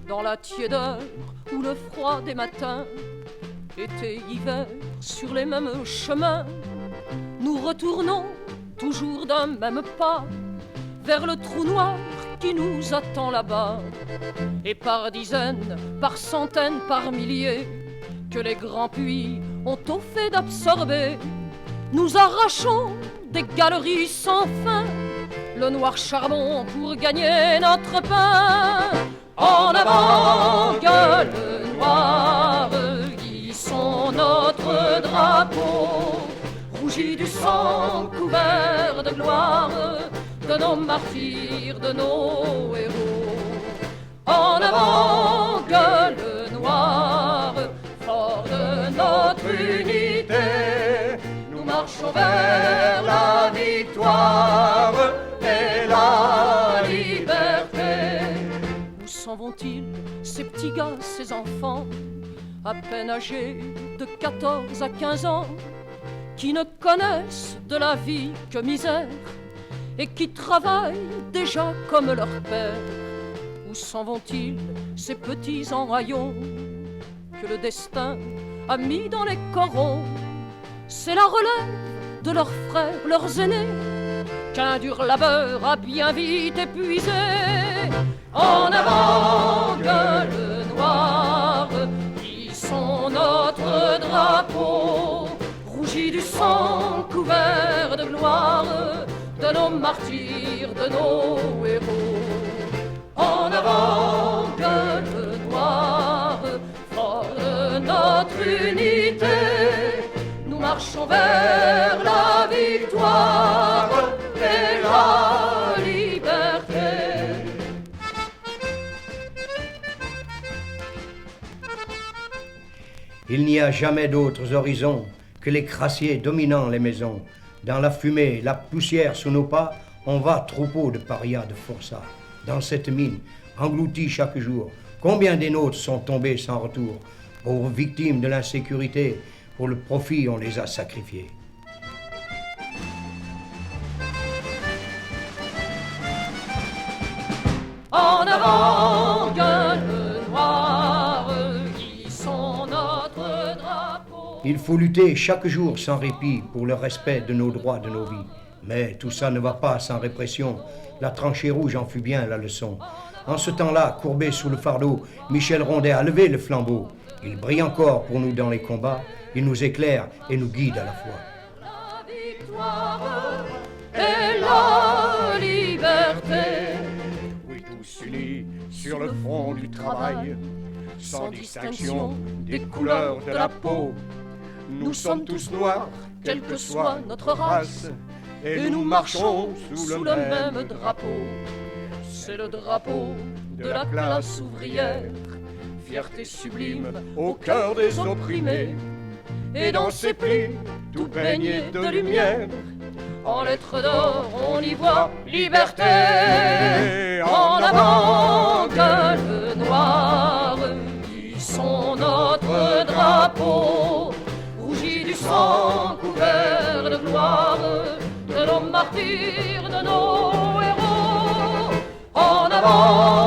Dans la tiédeur ou le froid des matins, été, hiver, sur les mêmes chemins, nous retournons toujours d'un même pas vers le trou noir qui nous attend là-bas. Et par dizaines, par centaines, par milliers, que les grands puits ont au fait d'absorber, nous arrachons des galeries sans fin le noir charbon pour gagner notre pain. En avant, gueule noire, hissons notre drapeau, rougi du sang couvert de gloire de nos martyrs, de nos héros. En avant, gueule noire, fort de notre unité, nous marchons vers la victoire et la liberté. Où s'en vont-ils, ces petits gars, ces enfants, à peine âgés de 14 à 15 ans, qui ne connaissent de la vie que misère et qui travaillent déjà comme leur père? Où s'en vont-ils, ces petits en haillons que le destin a mis dans les corons? C'est la relève de leurs frères, leurs aînés, qu'un dur labeur a bien vite épuisé. En avant, gueule noire, hissons notre drapeau, rougi du sang couvert de gloire de nos martyrs, de nos héros. En avant, gueule noire, fort de notre unité, nous marchons vers la victoire et la liberté. Il n'y a jamais d'autres horizons que les crassiers dominant les maisons. Dans la fumée, la poussière sous nos pas, on va troupeau de parias, de forçats. Dans cette mine, engloutie chaque jour, combien des nôtres sont tombés sans retour? Pauvres victimes de l'insécurité, pour le profit on les a sacrifiés. En avant, gueule noire, hissons notre drapeau. Il faut lutter chaque jour sans répit pour le respect de nos droits, de nos vies. Mais tout ça ne va pas sans répression. La tranchée rouge en fut bien la leçon. En ce temps-là, courbé sous le fardeau, Michel Rondet a levé le flambeau. Il brille encore pour nous dans les combats. Il nous éclaire et nous guide à la fois. La victoire et la liberté. Oui, tous unis sur le front du travail, sans distinction des couleurs de la peau. Nous sommes tous noirs, quelle que soit notre race, et nous marchons sous le même drapeau. C'est le drapeau de la classe ouvrière, Fierté sublime au cœur des opprimés, et dans ses plis tout baigné de lumière, en lettres d'or on y voit liberté. En avant, gueule noire, hissons notre drapeau, rougi du sang couvert de gloire de nos martyrs, de nos héros. En avant,